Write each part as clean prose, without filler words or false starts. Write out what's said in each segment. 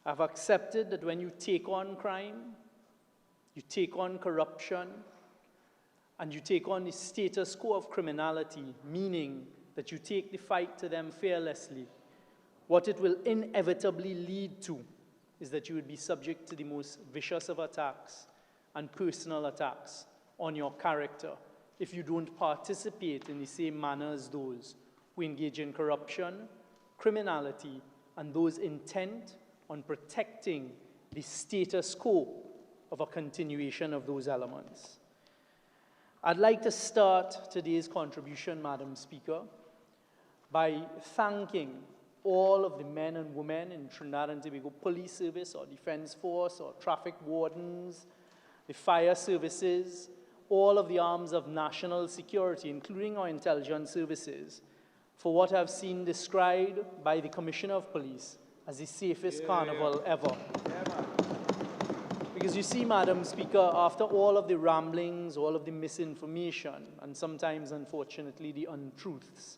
I've accepted that when you take on crime, you take on corruption, and you take on the status quo of criminality, meaning that you take the fight to them fearlessly, what it will inevitably lead to is that you would be subject to the most vicious of attacks and personal attacks on your character if you don't participate in the same manner as those who engage in corruption, criminality, and those intent on protecting the status quo of a continuation of those elements. I'd like to start today's contribution, Madam Speaker, by thanking all of the men and women in Trinidad and Tobago Police Service or Defense Force or traffic wardens, the fire services, all of the arms of national security, including our intelligence services, for what I've seen described by the Commissioner of Police as the safest carnival ever. Because you see, Madam Speaker, after all of the ramblings, all of the misinformation, and sometimes, unfortunately, the untruths,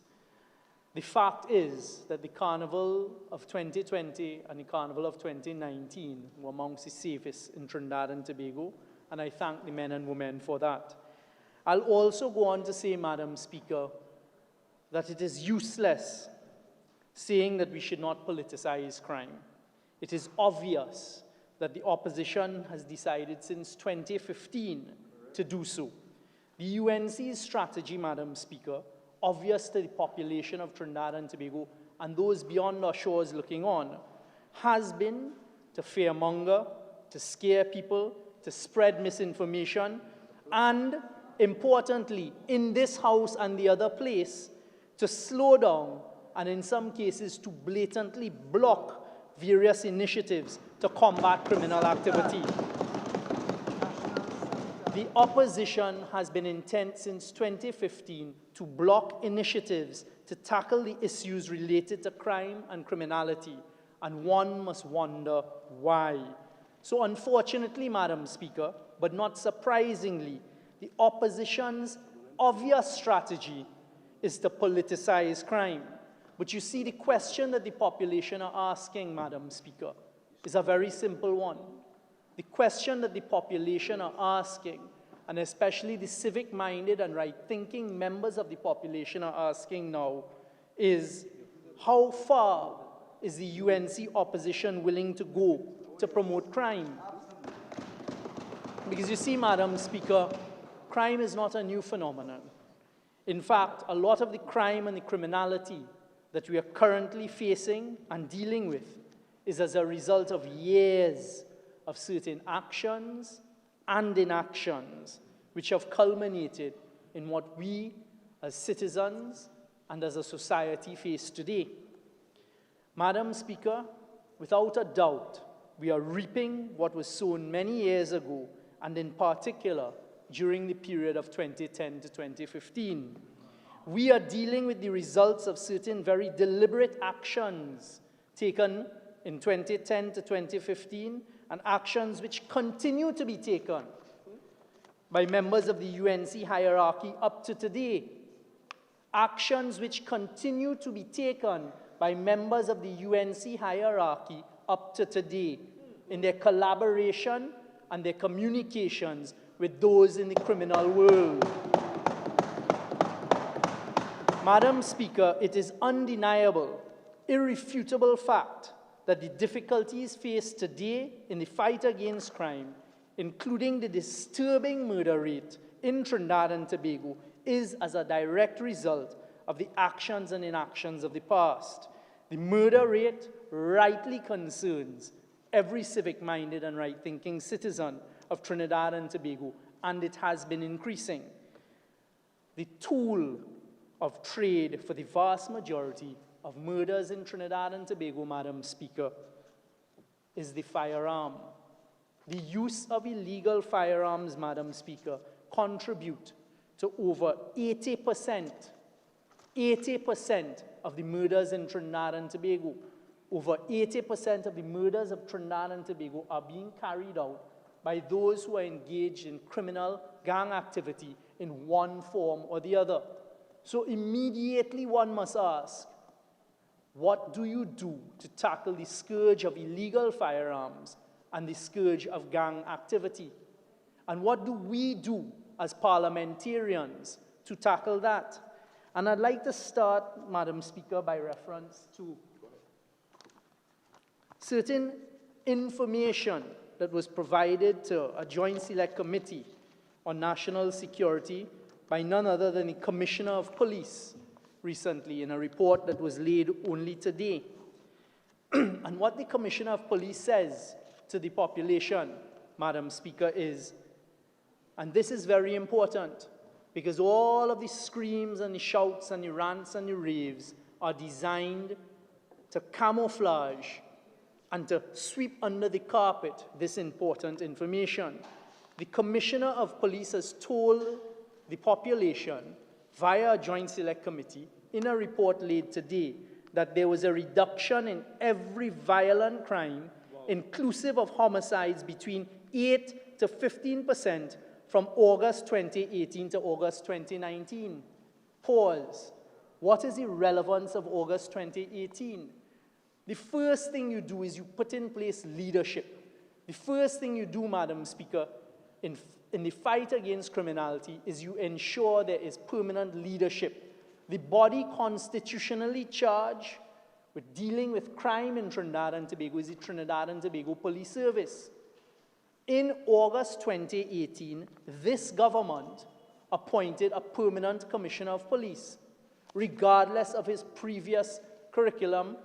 the fact is that the Carnival of 2020 and the Carnival of 2019 were amongst the safest in Trinidad and Tobago, and I thank the men and women for that. I'll also go on to say, Madam Speaker, that it is useless saying that we should not politicize crime. It is obvious that the opposition has decided since 2015 to do so. The UNC's strategy, Madam Speaker, obvious to the population of Trinidad and Tobago and those beyond our shores looking on, has been to fearmonger, to scare people, to spread misinformation, and, importantly, in this house and the other place, to slow down and, in some cases, to blatantly block various initiatives to combat criminal activity. The opposition has been intent since 2015 to block initiatives to tackle the issues related to crime and criminality, and one must wonder why. So unfortunately, Madam Speaker, but not surprisingly, the opposition's obvious strategy is to politicize crime. But you see, the question that the population are asking, Madam Speaker, is a very simple one. The question that the population are asking, and especially the civic-minded and right-thinking members of the population are asking now, is how far is the UNC opposition willing to go to promote crime? Because you see, Madam Speaker, crime is not a new phenomenon. In fact, a lot of the crime and the criminality that we are currently facing and dealing with is as a result of years of certain actions and inactions which have culminated in what we as citizens and as a society face today. Madam Speaker, without a doubt, we are reaping what was sown many years ago, and in particular during the period of 2010 to 2015. We are dealing with the results of certain very deliberate actions taken in 2010 to 2015, and actions which continue to be taken by members of the UNC hierarchy up to today. Actions which continue to be taken by members of the UNC hierarchy up to today in their collaboration and their communications with those in the criminal world. Madam Speaker, it is undeniable, irrefutable fact that the difficulties faced today in the fight against crime, including the disturbing murder rate in Trinidad and Tobago, is as a direct result of the actions and inactions of the past. The murder rate rightly concerns every civic-minded and right-thinking citizen of Trinidad and Tobago, and it has been increasing. The tool of trade for the vast majority of murders in Trinidad and Tobago, Madam Speaker, is the firearm. The use of illegal firearms, Madam Speaker, contribute to over 80% of the murders in Trinidad and Tobago. Over 80% of the murders of Trinidad and Tobago are being carried out by those who are engaged in criminal gang activity in one form or the other. So immediately one must ask, What do you do to tackle the scourge of illegal firearms and the scourge of gang activity? And what do we do as parliamentarians to tackle that? And I'd like to start, Madam Speaker, by reference to certain information that was provided to a Joint Select Committee on National Security by none other than the Commissioner of Police recently in a report that was laid only today. And what the Commissioner of Police says to the population, Madam Speaker, is, and this is very important, because all of the screams and the shouts and the rants and the raves are designed to camouflage and to sweep under the carpet this important information. The Commissioner of Police has told the population via a Joint Select Committee in a report laid today that there was a reduction in every violent crime, inclusive of homicides, between 8 to 15% from August 2018 to August 2019. Pause. What is the relevance of August 2018? The first thing you do is you put in place leadership. The first thing you do, Madam Speaker, in the fight against criminality is you ensure there is permanent leadership. The body constitutionally charged with dealing with crime in Trinidad and Tobago is the Trinidad and Tobago Police Service. In August 2018, this government appointed a permanent Commissioner of Police, regardless of his previous curriculum,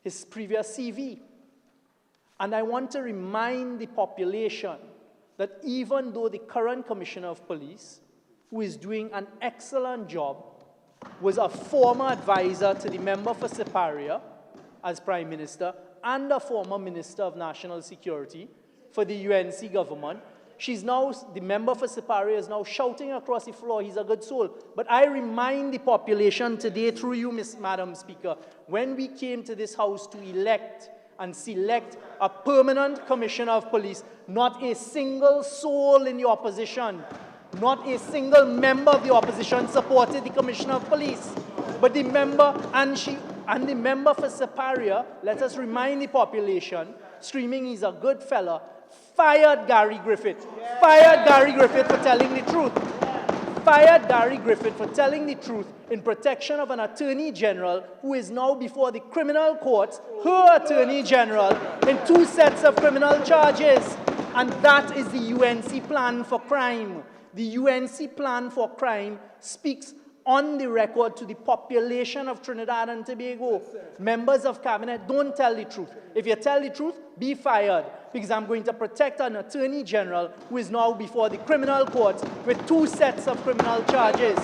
his previous CV. And I want to remind the population that even though the current Commissioner of Police, who is doing an excellent job, was a former advisor to the member for Siparia as Prime Minister and a former Minister of National Security for the UNC government, she's now, the member for Siparia is now shouting across the floor, he's a good soul. But I remind the population today through you, Madam Speaker, when we came to this House to elect and select a permanent Commissioner of Police, not a single soul in the opposition, not a single member of the opposition supported the Commissioner of Police. But the member and the member for Siparia, let us remind the population, screaming he's a good fella, fired Gary Griffith. Fired Gary Griffith for telling the truth. Fired Gary Griffith for telling the truth in protection of an Attorney General who is now before the criminal courts, her Attorney General, in 2 sets of criminal charges. And that is the UNC plan for crime. The UNC plan for crime speaks on the record to the population of Trinidad and Tobago. Members of Cabinet, don't tell the truth. If you tell the truth, be fired, because I'm going to protect an Attorney General who is now before the criminal courts with 2 sets of criminal charges.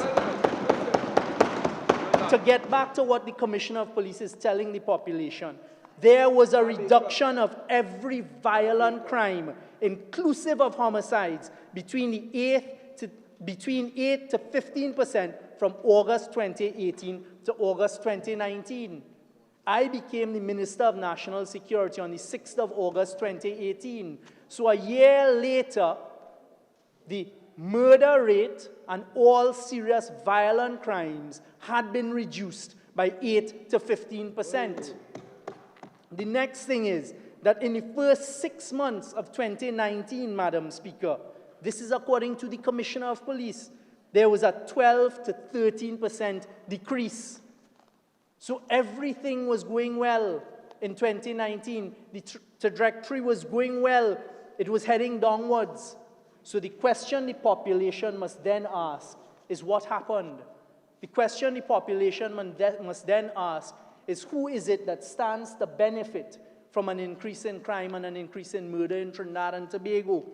To get back to what the Commissioner of Police is telling the population, there was a reduction of every violent crime, inclusive of homicides, between 8 to 15% from August 2018 to August 2019. I became the Minister of National Security on the 6th of August 2018. So a year later, the murder rate and all serious violent crimes had been reduced by 8 to 15%. The next thing is that in the first 6 months of 2019, Madam Speaker, this is according to the Commissioner of Police, there was a 12 to 13% decrease. So everything was going well in 2019. The trajectory was going well. It was heading downwards. So the question the population must then ask is what happened? The question the population must then ask is who is it that stands to benefit from an increase in crime and an increase in murder in Trinidad and Tobago?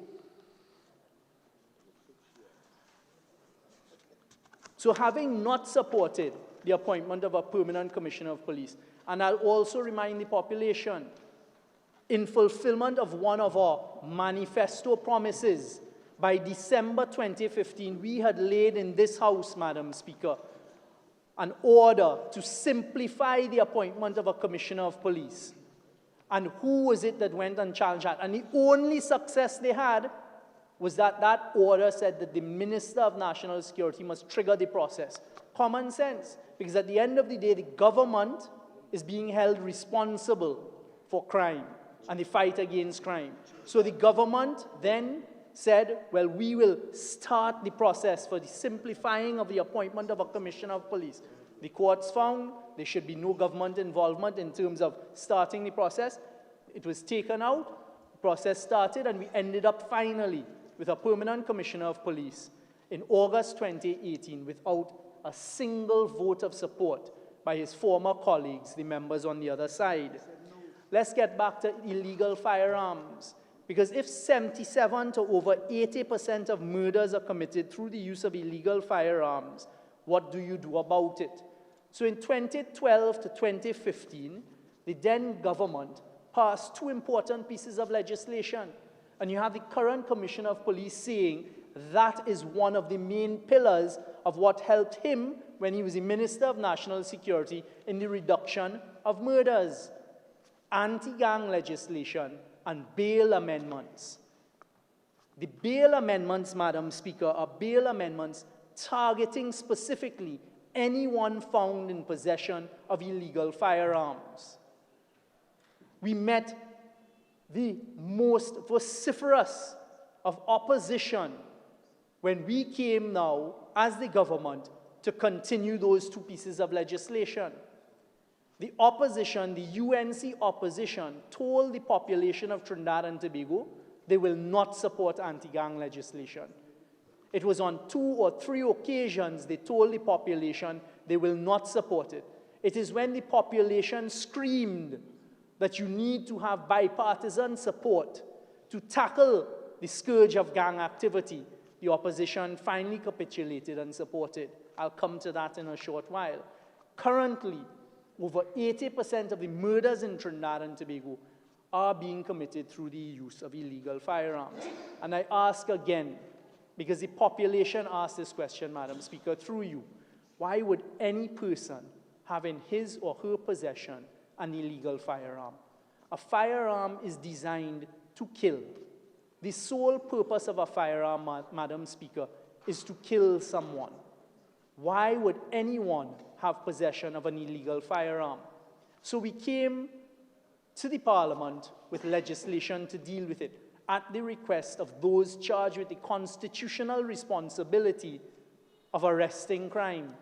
So having not supported the appointment of a permanent Commissioner of Police, and I'll also remind the population, in fulfillment of one of our manifesto promises, by December 2015, we had laid in this House, Madam Speaker, an order to simplify the appointment of a Commissioner of Police. And who was it that went and challenged that? And the only success they had was that that order said that the Minister of National Security must trigger the process. Common sense. Because at the end of the day, the government is being held responsible for crime and the fight against crime. So the government then said, well, we will start the process for the simplifying of the appointment of a commissioner of police. The courts found there should be no government involvement in terms of starting the process. It was taken out, the process started, and we ended up finally with a permanent commissioner of police in August 2018 without a single vote of support by his former colleagues, the members on the other side. Let's get back to illegal firearms. Because if 77 to over 80% of murders are committed through the use of illegal firearms, what do you do about it? So in 2012 to 2015, the then government passed two important pieces of legislation. And you have the current Commissioner of Police saying that is one of the main pillars of what helped him when he was the Minister of National Security in the reduction of murders. Anti-gang legislation and bail amendments. The bail amendments, Madam Speaker, are bail amendments targeting specifically anyone found in possession of illegal firearms. We met the most vociferous of opposition when we came now, as the government, to continue those two pieces of legislation. The opposition, the UNC opposition, told the population of Trinidad and Tobago they will not support anti-gang legislation. It was on 2 or 3 occasions they told the population they will not support it. It is when the population screamed that you need to have bipartisan support to tackle the scourge of gang activity, the opposition finally capitulated and supported. I'll come to that in a short while. Currently, over 80% of the murders in Trinidad and Tobago are being committed through the use of illegal firearms. And I ask again, because the population asked this question, Madam Speaker, through you, why would any person have in his or her possession an illegal firearm? A firearm is designed to kill. The sole purpose of a firearm, Madam Speaker, is to kill someone. Why would anyone have possession of an illegal firearm? So we came to the Parliament with legislation to deal with it at the request of those charged with the constitutional responsibility of arresting crime.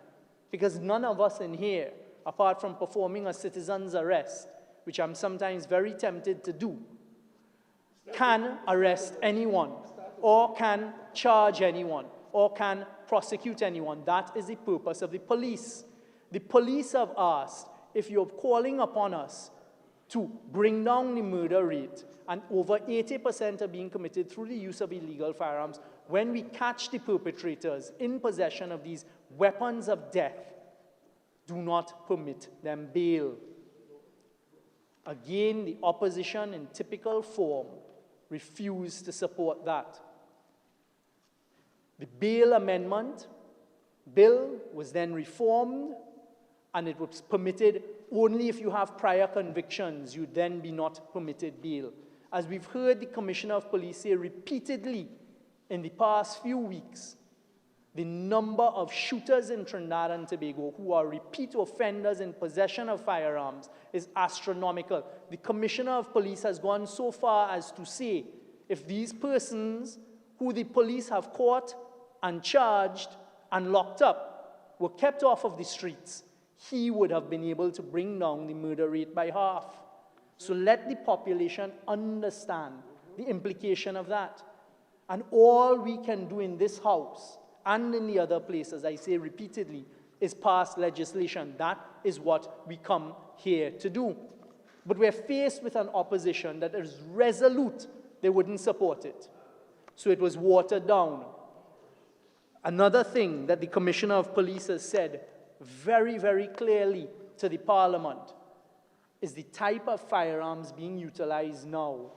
Because none of us in here, apart from performing a citizen's arrest, which I'm sometimes very tempted to do, can arrest anyone, or can charge anyone, or can prosecute anyone. That is the purpose of the police. The police have asked, if you're calling upon us to bring down the murder rate, and over 80% are being committed through the use of illegal firearms, when we catch the perpetrators in possession of these weapons of death, do not permit them bail. Again, the opposition in typical form refused to support that. The bail amendment bill was then reformed, and it was permitted only if you have prior convictions. You'd then be not permitted bail. As we've heard the Commissioner of Police say repeatedly in the past few weeks, the number of shooters in Trinidad and Tobago who are repeat offenders in possession of firearms is astronomical. The Commissioner of Police has gone so far as to say, if these persons who the police have caught and charged and locked up were kept off of the streets, he would have been able to bring down the murder rate by half. So let the population understand the implication of that. And all we can do in this House and in the other places, I say repeatedly, is pass legislation. That is what we come here to do. But we're faced with an opposition that is resolute. They wouldn't support it. So it was watered down. Another thing that the Commissioner of Police has said very, very clearly to the Parliament is the type of firearms being utilized now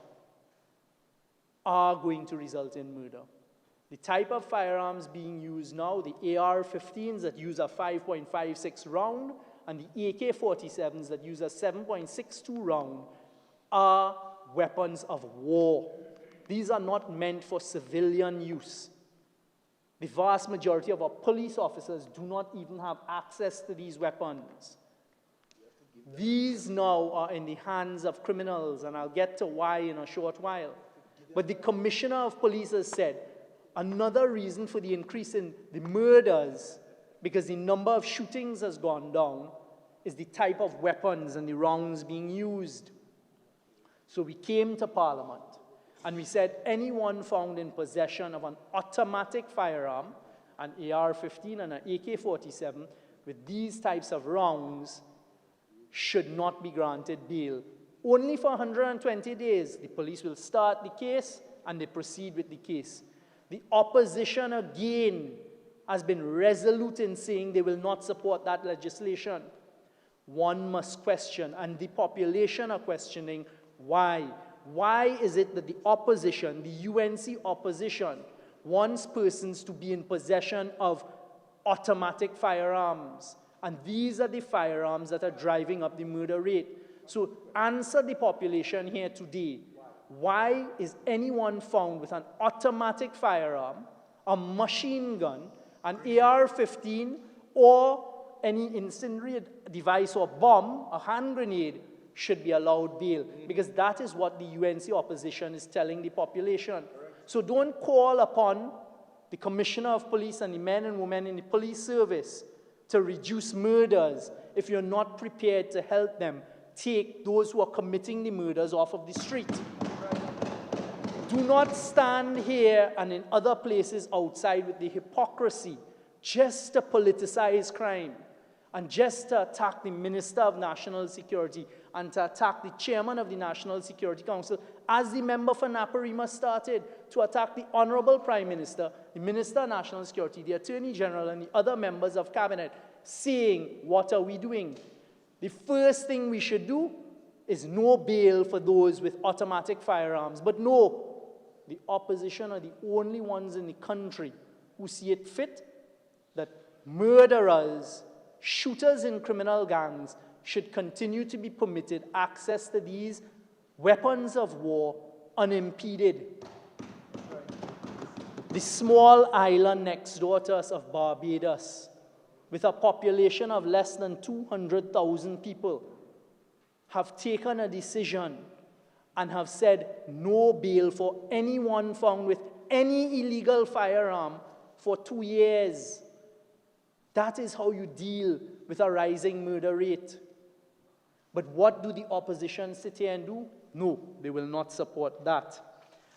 are going to result in murder. The type of firearms being used now, the AR-15s that use a 5.56 round and the AK-47s that use a 7.62 round, are weapons of war. These are not meant for civilian use. The vast majority of our police officers do not even have access to these weapons. These now are in the hands of criminals, and I'll get to why in a short while. But the Commissioner of Police has said another reason for the increase in the murders, because the number of shootings has gone down, is the type of weapons and the rounds being used. So we came to Parliament and we said anyone found in possession of an automatic firearm, an AR-15 and an AK-47, with these types of rounds should not be granted bail. Only for 120 days, the police will start the case and they proceed with the case. The opposition again has been resolute in saying they will not support that legislation. One must question, and the population are questioning, why? Why is it that the opposition, the UNC opposition, wants persons to be in possession of automatic firearms? And these are the firearms that are driving up the murder rate. So answer the population here today. Why is anyone found with an automatic firearm, a machine gun, an AR-15, or any incendiary device or bomb, a hand grenade, should be allowed bail? Because that is what the UNC opposition is telling the population. So don't call upon the Commissioner of Police and the men and women in the police service to reduce murders if you're not prepared to help them take those who are committing the murders off of the street. Do not stand here and in other places outside with the hypocrisy just to politicize crime and just to attack the Minister of National Security and to attack the Chairman of the National Security Council, as the member for Naparima started to attack the Honourable Prime Minister, the Minister of National Security, the Attorney General, and the other members of Cabinet, saying, what are we doing? The first thing we should do is no bail for those with automatic firearms. But no, the opposition are the only ones in the country who see it fit that murderers, shooters in criminal gangs should continue to be permitted access to these weapons of war unimpeded. The small island next door to us of Barbados, with a population of less than 200,000 people, have taken a decision and have said no bail for anyone found with any illegal firearm for 2 years. That is how you deal with a rising murder rate. But what do the opposition sit here and do? No, they will not support that.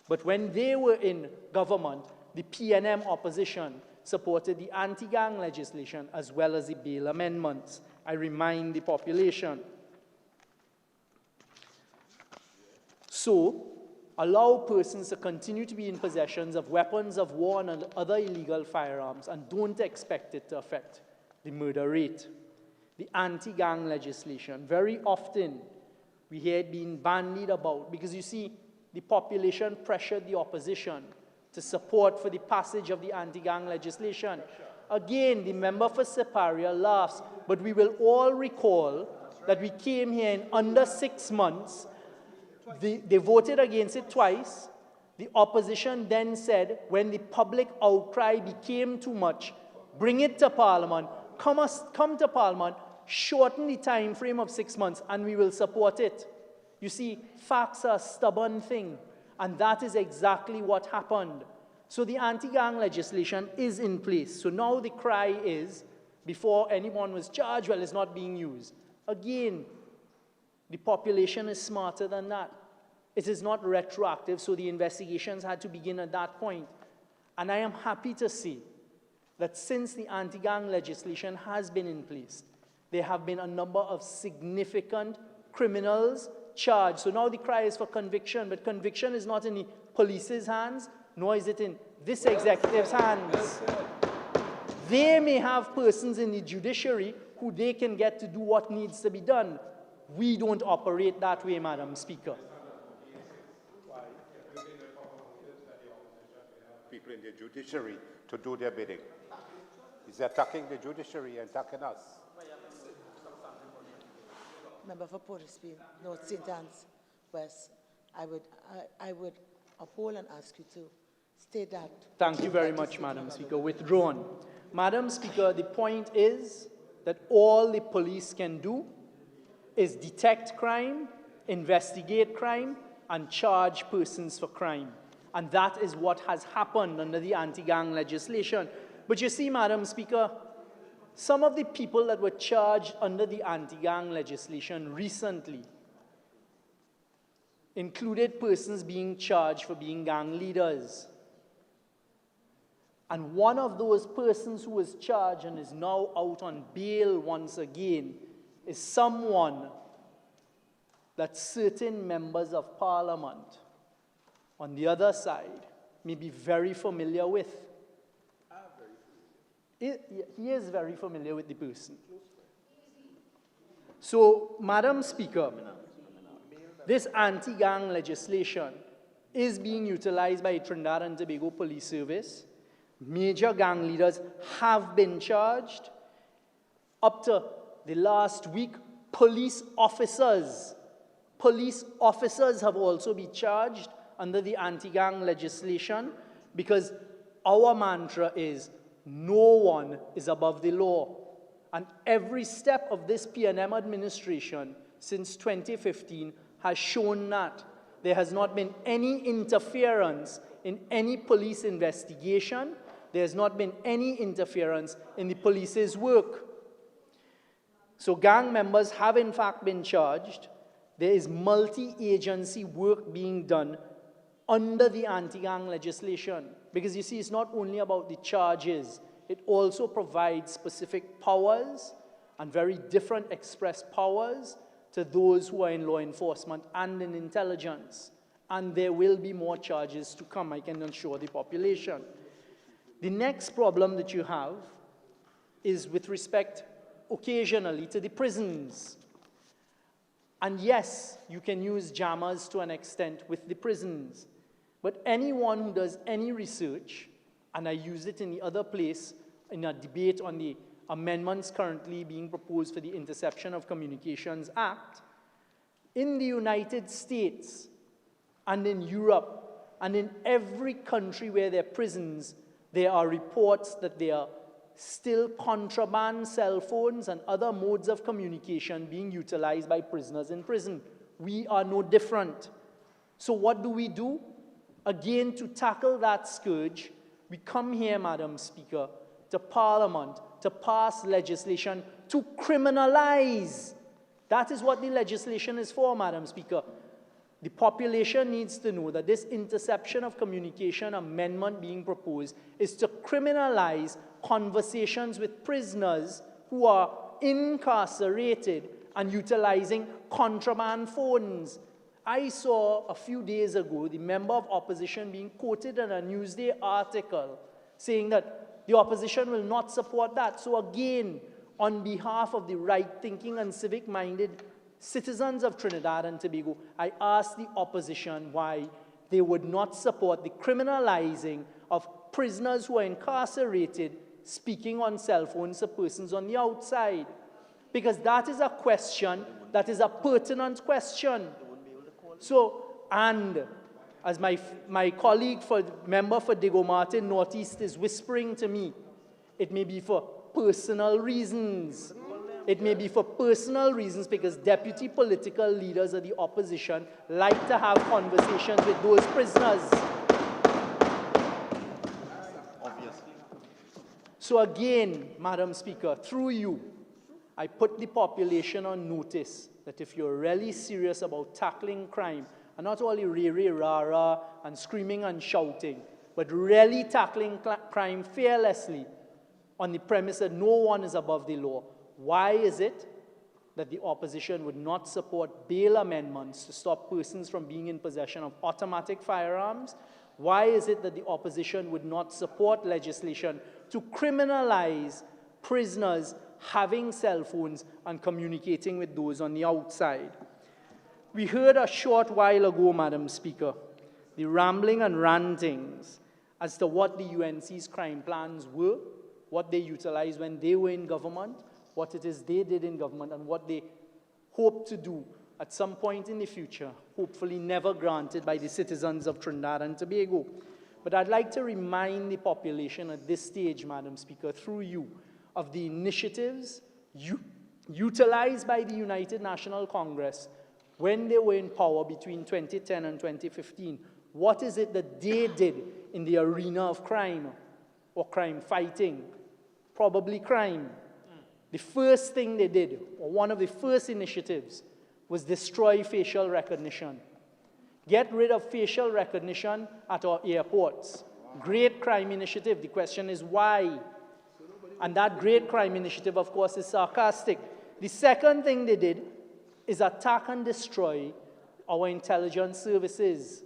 But when they were in government, the PNM opposition supported the anti-gang legislation as well as the bail amendments. I remind the population. So, allow persons to continue to be in possession of weapons of war and other illegal firearms, and don't expect it to affect the murder rate. The anti-gang legislation, very often we hear it being bandied about because you see, the population pressured the opposition to support for the passage of the anti-gang legislation. Again, the member for Siparia laughs, but we will all recall that we came here in under 6 months. They voted against it twice. The opposition then said, when the public outcry became too much, bring it to Parliament, come to Parliament, shorten the time frame of 6 months, and we will support it. You see, facts are a stubborn thing, and that is exactly what happened. So the anti-gang legislation is in place. So now the cry is, before anyone was charged, well, it's not being used. Again, the population is smarter than that. It is not retroactive, so the investigations had to begin at that point. And I am happy to see that since the anti-gang legislation has been in place, there have been a number of significant criminals charged. So now the cry is for conviction, but conviction is not in the police's hands, nor is it in this executive's hands. They may have persons in the judiciary who they can get to do what needs to be done. We don't operate that way, Madam Speaker. People in the judiciary to do their bidding. He's attacking the judiciary and attacking us. Member for Portisfield, North St. Anne's West, I would uphold and ask you to state that. Thank you very much, Madam Speaker. Withdrawn. Madam Speaker, the point is that all the police can do is detect crime, investigate crime, and charge persons for crime. And that is what has happened under the anti-gang legislation. But you see, Madam Speaker, some of the people that were charged under the anti-gang legislation recently included persons being charged for being gang leaders. And one of those persons who was charged and is now out on bail once again is someone that certain members of Parliament on the other side may be very familiar with. He is very familiar with the person. So, Madam Speaker, this anti-gang legislation is being utilized by Trinidad and Tobago Police Service. Major gang leaders have been charged. Up to the last week, police officers have also been charged under the anti-gang legislation, because our mantra is no one is above the law. And every step of this PNM administration since 2015 has shown that there has not been any interference in any police investigation. There has not been any interference in the police's work. So gang members have in fact been charged. There is multi-agency work being done under the anti-gang legislation. Because you see, it's not only about the charges, it also provides specific powers and very different express powers to those who are in law enforcement and in intelligence. And there will be more charges to come, I can assure the population. The next problem that you have is with respect, occasionally, to the prisons. And yes, you can use jammers to an extent with the prisons. But anyone who does any research, and I used it in the other place in a debate on the amendments currently being proposed for the Interception of Communications Act, in the United States and in Europe and in every country where there are prisons, there are reports that there are still contraband cell phones and other modes of communication being utilized by prisoners in prison. We are no different. So what do? Again, to tackle that scourge, we come here, Madam Speaker, to Parliament to pass legislation to criminalize. That is what the legislation is for, Madam Speaker. The population needs to know that this Interception of Communication amendment being proposed is to criminalize conversations with prisoners who are incarcerated and utilizing contraband phones. I saw a few days ago the member of opposition being quoted in a Newsday article saying that the opposition will not support that. So again, on behalf of the right-thinking and civic-minded citizens of Trinidad and Tobago, I ask the opposition why they would not support the criminalizing of prisoners who are incarcerated speaking on cell phones to persons on the outside. Because that is a question, that is a pertinent question. So, and as my colleague, member for Diego Martin Northeast is whispering to me, it may be for personal reasons. It may be for personal reasons because deputy political leaders of the opposition like to have conversations with those prisoners. Obviously. So again, Madam Speaker, through you, I put the population on notice that if you're really serious about tackling crime, and not only rah-rah and screaming and shouting, but really tackling crime fearlessly on the premise that no one is above the law, why is it that the opposition would not support bail amendments to stop persons from being in possession of automatic firearms? Why is it that the opposition would not support legislation to criminalize prisoners having cell phones and communicating with those on the outside? We heard a short while ago, Madam Speaker, the rambling and rantings as to what the UNC's crime plans were, what they utilized when they were in government, what it is they did in government, and what they hope to do at some point in the future, hopefully never granted by the citizens of Trinidad and Tobago. But I'd like to remind the population at this stage, Madam Speaker, through you, of the initiatives utilized by the United National Congress when they were in power between 2010 and 2015. What is it that they did in the arena of crime or crime fighting? Probably crime. The first thing they did, or one of the first initiatives, was destroy facial recognition. Get rid of facial recognition at our airports. Great crime initiative. The question is why? And that great crime initiative, of course, is sarcastic. The second thing they did is attack and destroy our intelligence services.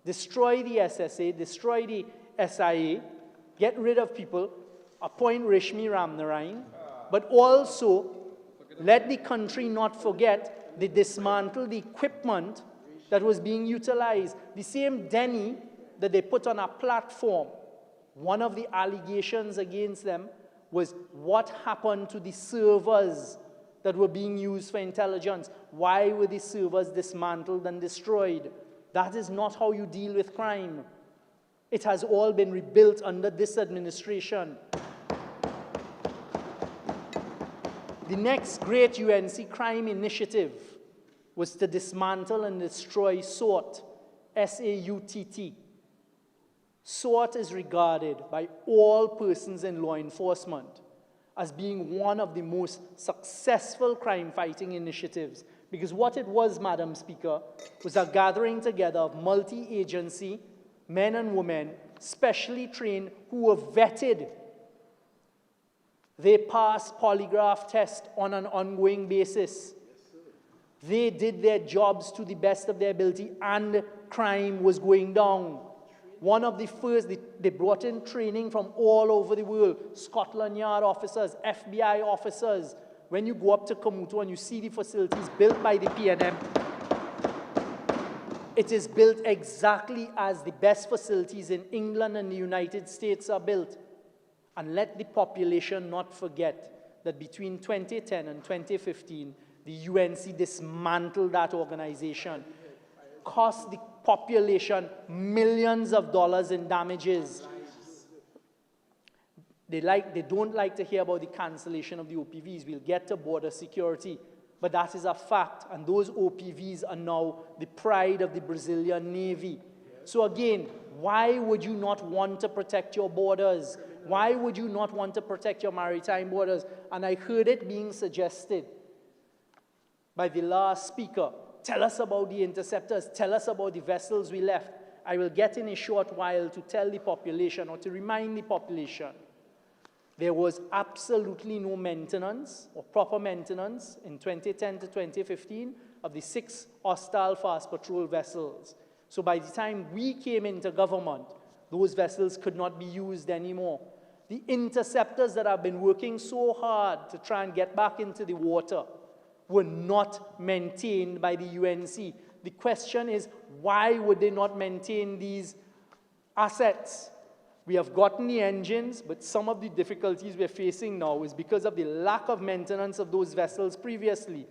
Destroy the SSA, destroy the SIA, get rid of people, appoint Rishmi Ramnarayan, but also let the country not forget they dismantled the equipment that was being utilized. The same Denny that they put on a platform, one of the allegations against them was what happened to the servers that were being used for intelligence. Why were the servers dismantled and destroyed? That is not how you deal with crime. It has all been rebuilt under this administration. The next great UNC crime initiative was to dismantle and destroy SAUT, S-A-U-T-T. SAUT is regarded by all persons in law enforcement as being one of the most successful crime-fighting initiatives, because what it was, Madam Speaker, was a gathering together of multi-agency men and women, specially trained, who were vetted. They passed polygraph tests on an ongoing basis. They did their jobs to the best of their ability, and crime was going down. One of the first, they brought in training from all over the world, Scotland Yard officers, FBI officers. When you go up to Kamuto and you see the facilities built by the PNM, it is built exactly as the best facilities in England and the United States are built. And let the population not forget that between 2010 and 2015, the UNC dismantled that organization, cost the population millions of dollars in damages. They don't like to hear about the cancellation of the OPVs. We'll get to border security, but that is a fact, and those OPVs are now the pride of the Brazilian Navy. So again, why would you not want to protect your borders? Why would you not want to protect your maritime borders? And I heard it being suggested by the last speaker. Tell us about the interceptors. Tell us about the vessels we left. I will get in a short while to tell the population or to remind the population there was absolutely no maintenance or proper maintenance in 2010 to 2015 of the 6 hostile fast patrol vessels. So by the time we came into government, those vessels could not be used anymore. The interceptors that have been working so hard to try and get back into the water were not maintained by the UNC. The question is, why would they not maintain these assets? We have gotten the engines, but some of the difficulties we're facing now is because of the lack of maintenance of those vessels previously.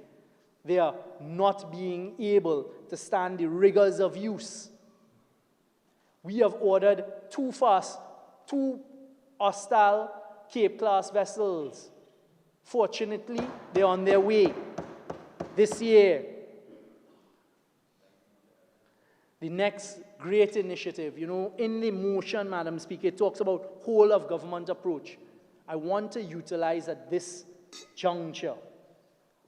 They are not being able to stand the rigors of use. We have ordered 2 hostile Cape-class vessels. Fortunately, they're on their way this year. The next great initiative, in the motion, Madam Speaker, it talks about whole of government approach. I want to utilize at this juncture,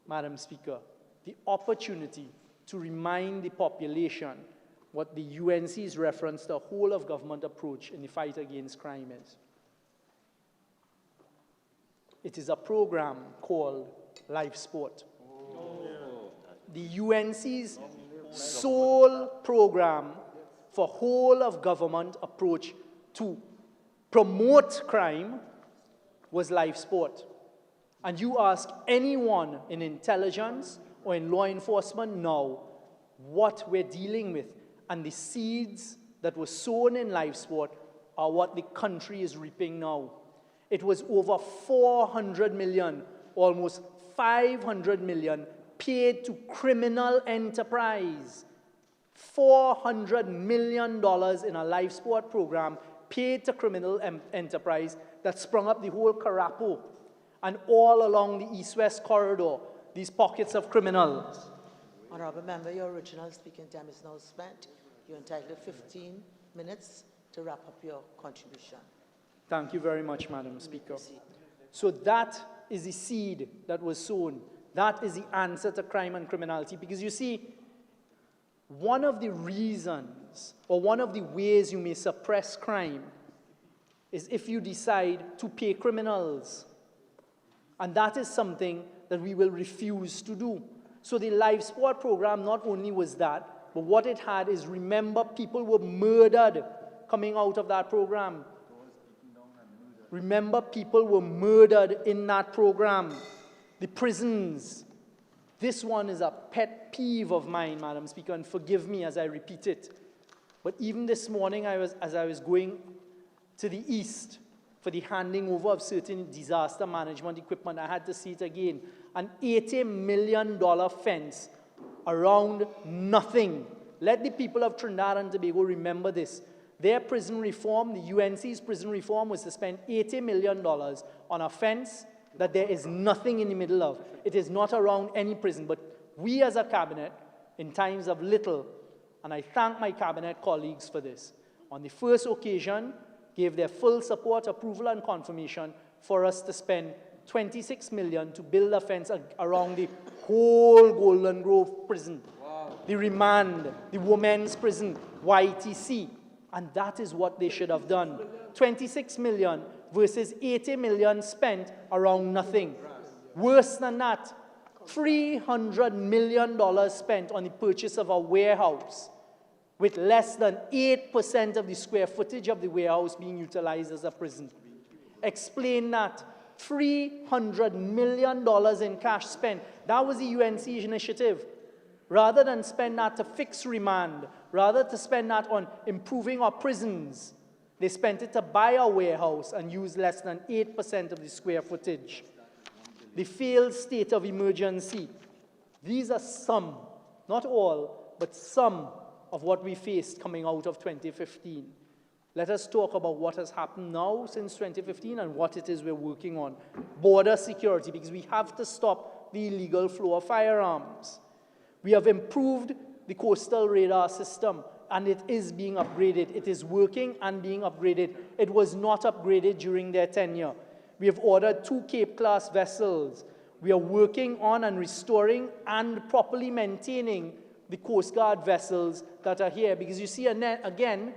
Madam Speaker, the opportunity to remind the population what the UNC's reference to a whole of government approach in the fight against crime is. It is a program called Life Sport. The UNC's sole program for whole of government approach to promote crime was Life Sport. And you ask anyone in intelligence or in law enforcement now what we're dealing with, and the seeds that were sown in Life Sport are what the country is reaping now. It was over 400 million, almost 500 million paid to criminal enterprise. $400 million in a Life Sport program paid to criminal enterprise that sprung up the whole Carapo. and all along the east-west corridor, these pockets of criminals. Honourable Member, your original speaking time is now spent. You're entitled to 15 minutes to wrap up your contribution. Thank you very much, Madam Speaker. So that is the seed that was sown. That is the answer to crime and criminality. Because you see, one of the reasons, or one of the ways you may suppress crime is if you decide to pay criminals. And that is something that we will refuse to do. So the Life Sport program, not only was that, but what it had is, remember, people were murdered coming out of that program. Remember, people were murdered in that program. The prisons. This one is a pet peeve of mine, Madam Speaker, and forgive me as I repeat it. But even this morning, as I was going to the east for the handing over of certain disaster management equipment, I had to see it again. An $80 million fence around nothing. Let the people of Trinidad and Tobago remember this. Their prison reform, the UNC's prison reform, was to spend $80 million on a fence that there is nothing in the middle of. It is not around any prison. But we as a cabinet, in times of little, and I thank my cabinet colleagues for this, on the first occasion, gave their full support, approval, and confirmation for us to spend $26 million to build a fence around the whole Golden Grove prison. Wow. The remand, the women's prison, YTC. And that is what they should have done. 26 million versus 80 million spent around nothing. Worse than that, $300 million spent on the purchase of a warehouse with less than 8% of the square footage of the warehouse being utilized as a prison. Explain that. $300 million in cash spent. That was the UNC initiative. Rather than spend that to fix remand, rather to spend that on improving our prisons, they spent it to buy a warehouse and use less than 8% of the square footage. The failed state of emergency. These are some, not all, but some of what we faced coming out of 2015. Let us talk about what has happened now since 2015 and what it is we're working on. Border security, because we have to stop the illegal flow of firearms. We have improved the coastal radar system, and it is being upgraded. It is working and being upgraded. It was not upgraded during their tenure. We have ordered 2 Cape-class vessels. We are working on and restoring and properly maintaining the Coast Guard vessels that are here. Because you see, again,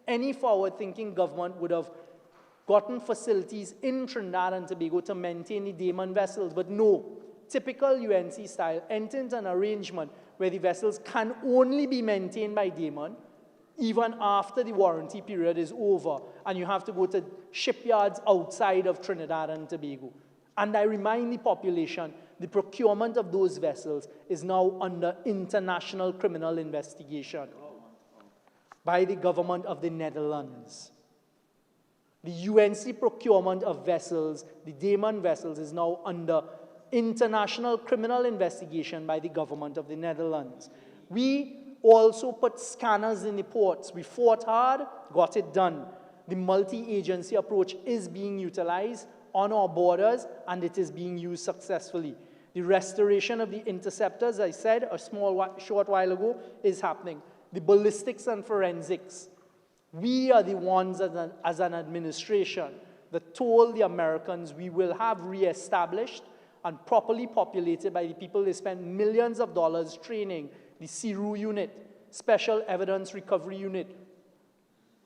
any forward-thinking government would have gotten facilities in Trinidad and Tobago to maintain the Damon vessels, but no. Typical UNC style, enter into an arrangement where the vessels can only be maintained by Damon even after the warranty period is over, and you have to go to shipyards outside of Trinidad and Tobago. And I remind the population, the procurement of those vessels is now under international criminal investigation by the government of the Netherlands. The UNC procurement of vessels, the Damon vessels, is now under international criminal investigation by the government of the Netherlands. We also put scanners in the ports. We fought hard, got it done. The multi-agency approach is being utilized on our borders, and it is being used successfully. The restoration of the interceptors, I said a short while ago, is happening. The ballistics and forensics. We are the ones as an administration that told the Americans we will have reestablished and properly populated by the people they spent millions of dollars training, the CERU unit, Special Evidence Recovery Unit.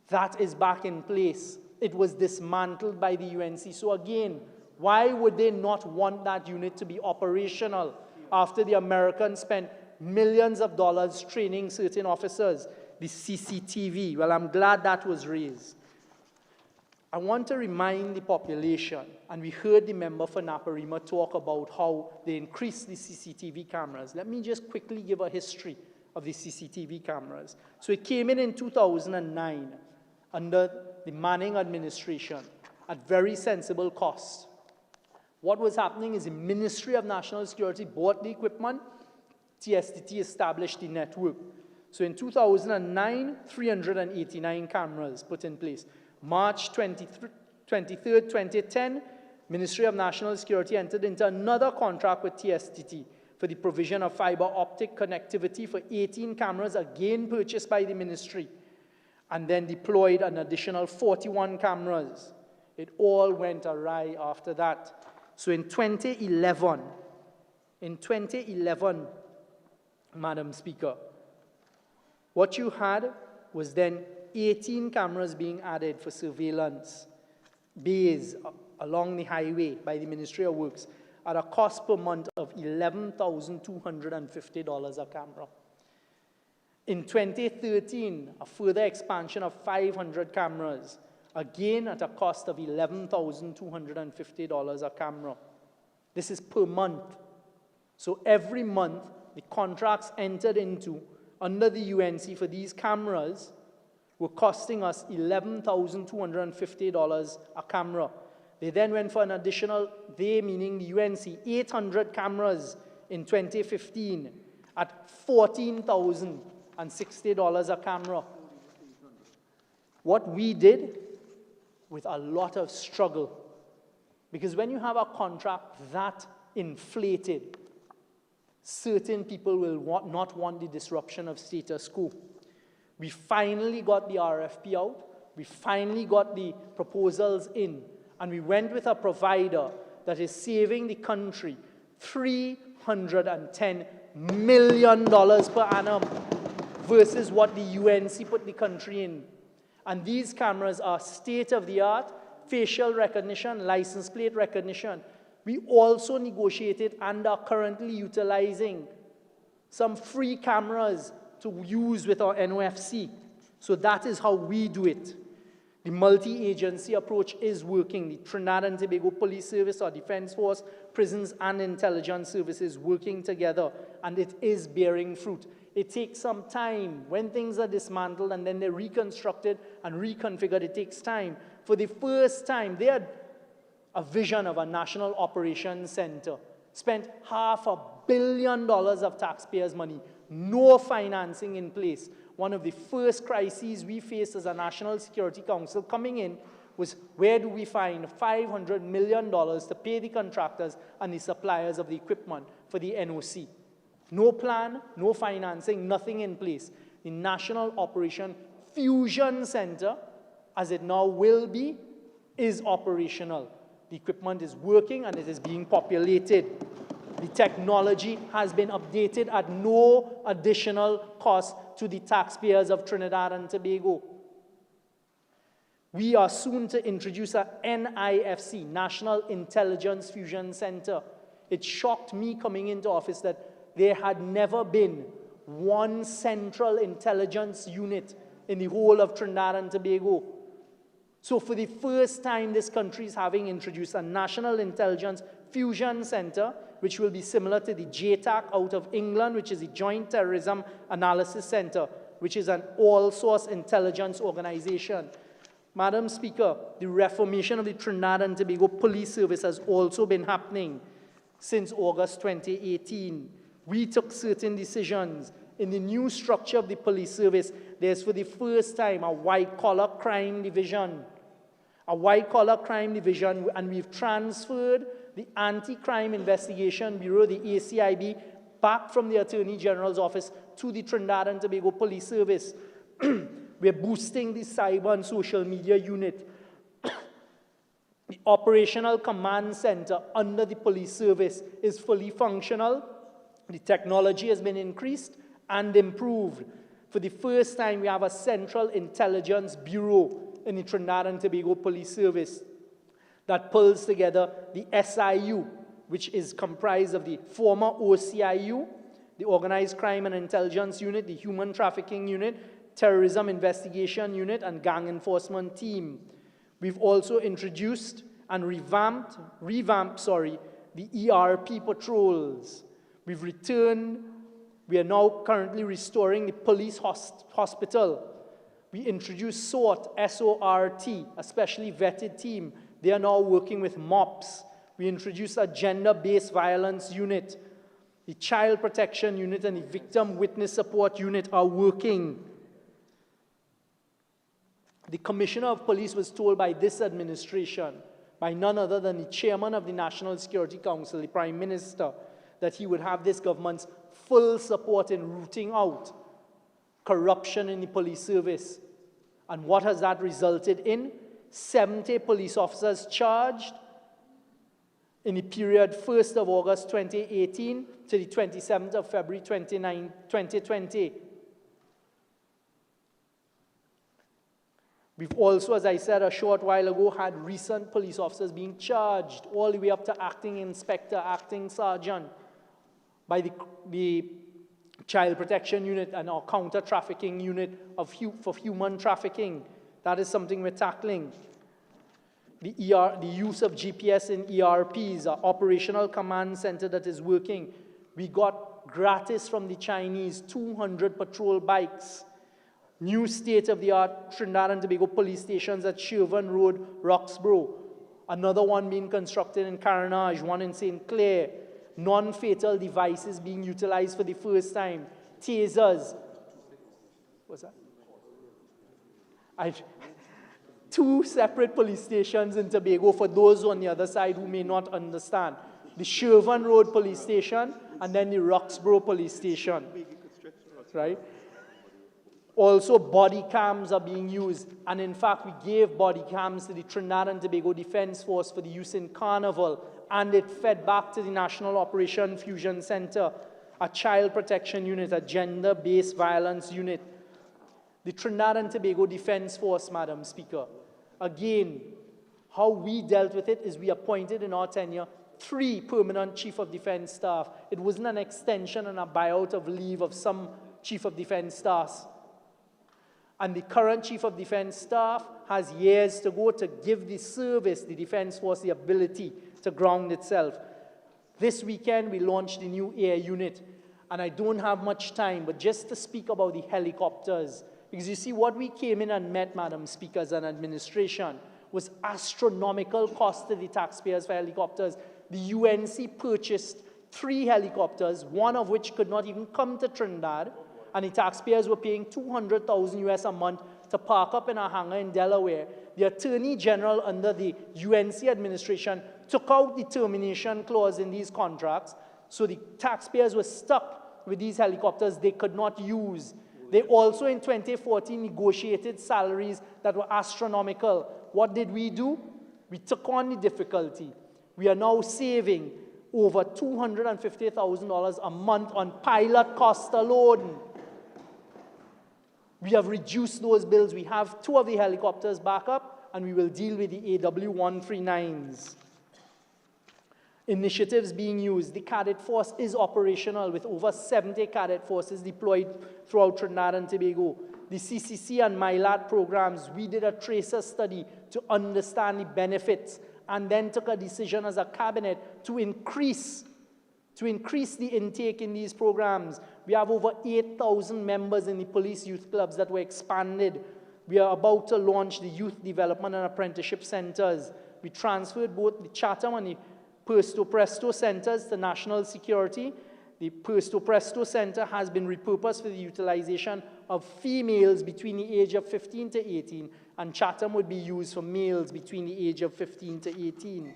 That is back in place. It was dismantled by the UNC. So again, why would they not want that unit to be operational after the Americans spent millions of dollars training certain officers? The CCTV, well, I'm glad that was raised. I want to remind the population, and we heard the member for Naparima talk about how they increased the CCTV cameras. Let me just quickly give a history of the CCTV cameras. So it came in 2009 under the Manning administration at very sensible cost. What was happening is the Ministry of National Security bought the equipment, TSTT established the network. So in 2009, 389 cameras put in place. March 23rd, 2010, Ministry of National Security entered into another contract with TSTT for the provision of fiber optic connectivity for 18 cameras, again purchased by the ministry, and then deployed an additional 41 cameras. It all went awry after that. So in 2011, Madam Speaker, what you had was then 18 cameras being added for surveillance bays along the highway by the Ministry of Works at a cost per month of $11,250 a camera. In 2013, a further expansion of 500 cameras, again at a cost of $11,250 a camera. This is per month. So every month, the contracts entered into under the UNC for these cameras were costing us $11,250 a camera. They then went for an additional, they meaning the UNC, 800 cameras in 2015 at $14,060 a camera. What we did with a lot of struggle, because when you have a contract that inflated, certain people will not want the disruption of status quo. We finally got the RFP out, we finally got the proposals in, and we went with a provider that is saving the country $310 million per annum versus what the UNC put the country in. And these cameras are state-of-the-art, facial recognition, license plate recognition. We also negotiated and are currently utilizing some free cameras to use with our NOFC. So that is how we do it. The multi-agency approach is working. The Trinidad and Tobago Police Service, our Defense Force, prisons and intelligence services working together, and it is bearing fruit. It takes some time. When things are dismantled and then they're reconstructed and reconfigured, it takes time. For the first time, they had a vision of a national operations center, spent $500 million of taxpayers' money, no financing in place. One of the first crises we faced as a National Security Council coming in was, where do we find $500 million to pay the contractors and the suppliers of the equipment for the NOC? No plan, no financing, nothing in place. The National Operation Fusion Center, as it now will be, is operational. The equipment is working and it is being populated. The technology has been updated at no additional cost to the taxpayers of Trinidad and Tobago. We are soon to introduce a NIFC, National Intelligence Fusion Center. It shocked me coming into office that there had never been one central intelligence unit in the whole of Trinidad and Tobago. So for the first time, this country is having introduced a National Intelligence Fusion Center, which will be similar to the JTAC out of England, which is the Joint Terrorism Analysis Center, which is an all-source intelligence organization. Madam Speaker, the reformation of the Trinidad and Tobago Police Service has also been happening since August 2018. We took certain decisions. In the new structure of the police service, there's for the first time a white-collar crime division. A white-collar crime division, and we've transferred the Anti-Crime Investigation Bureau, the ACIB, back from the Attorney General's office to the Trinidad and Tobago Police Service. We're boosting the cyber and social media unit. The Operational Command Center under the police service is fully functional. The technology has been increased and improved. For the first time, we have a Central Intelligence Bureau in the Trinidad and Tobago Police Service that pulls together the SIU, which is comprised of the former OCIU, the Organized Crime and Intelligence Unit, the Human Trafficking Unit, Terrorism Investigation Unit, and Gang Enforcement Team. We've also introduced and revamped the ERP patrols. We are now currently restoring the police hospital. We introduced SORT, S-O-R-T, a specially vetted team. They are now working with MOPS. We introduced a gender-based violence unit. The Child Protection Unit and the Victim Witness Support Unit are working. The Commissioner of Police was told by this administration by none other than the chairman of the National Security Council, the Prime Minister, that he would have this government's full support in rooting out corruption in the police service. And what has that resulted in? 70 police officers charged in the period 1st of August 2018 to the 27th of February 2020. We've also, as I said a short while ago, had recent police officers being charged all the way up to acting inspector, acting sergeant by the Child Protection Unit and our counter-trafficking unit for human trafficking. That is something we're tackling. The use of GPS in ERPs, our operational command center that is working. We got gratis from the Chinese 200 patrol bikes. New state-of-the-art Trinidad and Tobago police stations at Sherburne Road, Roxborough. Another one being constructed in Carenage, one in St. Clair. Non-fatal devices being utilized for the first time. Tasers. What's that? 2 separate police stations in Tobago for those on the other side who may not understand. The Sherburne Road police station and then the Roxborough police station. Right? Also, body cams are being used. And in fact, we gave body cams to the Trinidad and Tobago Defense Force for the use in Carnival. And it fed back to the National Operation Fusion Center, a child protection unit, a gender-based violence unit. The Trinidad and Tobago Defense Force, Madam Speaker. Again, how we dealt with it is we appointed in our tenure 3 permanent Chief of Defense Staff. It wasn't an extension and a buyout of leave of some Chief of Defense Staffs. And the current Chief of Defense Staff has years to go to give the service, the Defense Force, the ability to ground itself. This weekend, we launched the new air unit. And I don't have much time, but just to speak about the helicopters. Because you see, what we came in and met, Madam Speaker, as an administration, was astronomical cost to the taxpayers for helicopters. The UNC purchased 3 helicopters, one of which could not even come to Trinidad, and the taxpayers were paying $200,000 US a month to park up in a hangar in Delaware. The Attorney General under the UNC administration took out the termination clause in these contracts, so the taxpayers were stuck with these helicopters they could not use. They also in 2014 negotiated salaries that were astronomical. What did we do? We took on the difficulty. We are now saving over $250,000 a month on pilot cost alone. We have reduced those bills. We have 2 of the helicopters back up, and we will deal with the AW139s. Initiatives being used. The cadet force is operational with over 70 cadet forces deployed throughout Trinidad and Tobago. The CCC and MILAT programs, we did a tracer study to understand the benefits and then took a decision as a cabinet to increase the intake in these programs. We have over 8,000 members in the police youth clubs that were expanded. We are about to launch the youth development and apprenticeship centers. We transferred both the Chatham and the Puerto Presto centers to national security. The Puerto Presto center has been repurposed for the utilization of females between the age of 15 to 18, and Chatham would be used for males between the age of 15 to 18.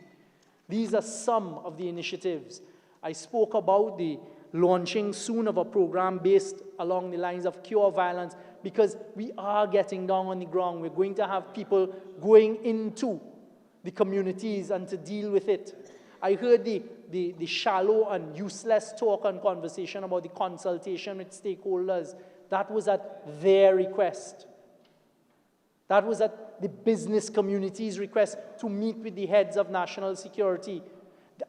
These are some of the initiatives. I spoke about the launching soon of a program based along the lines of cure violence, because we are getting down on the ground. We're going to have people going into the communities and to deal with it. I heard the shallow and useless talk and conversation about the consultation with stakeholders. That was at their request. That was at the business community's request to meet with the heads of national security.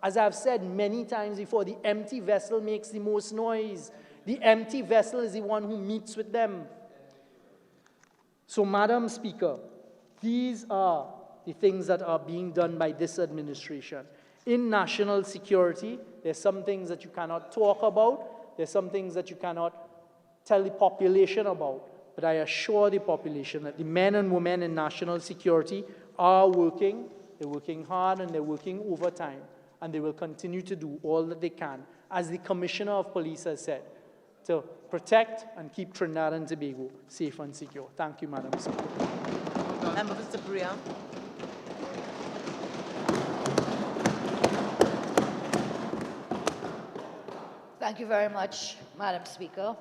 As I've said many times before, the empty vessel makes the most noise. The empty vessel is the one who meets with them. So, Madam Speaker, these are the things that are being done by this administration. In national security, there's some things that you cannot talk about. There's some things that you cannot tell the population about. But I assure the population that the men and women in national security are working. They're working hard and they're working overtime. And they will continue to do all that they can, as the Commissioner of Police has said, to protect and keep Trinidad and Tobago safe and secure. Thank you, Madam Speaker. Member for Cyprian. Thank you very much, Madam Speaker,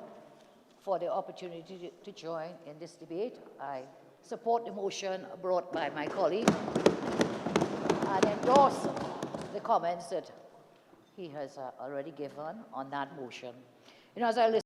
for the opportunity to join in this debate. I support the motion brought by my colleague and endorse the comments that he has already given on that motion. You know, as I listen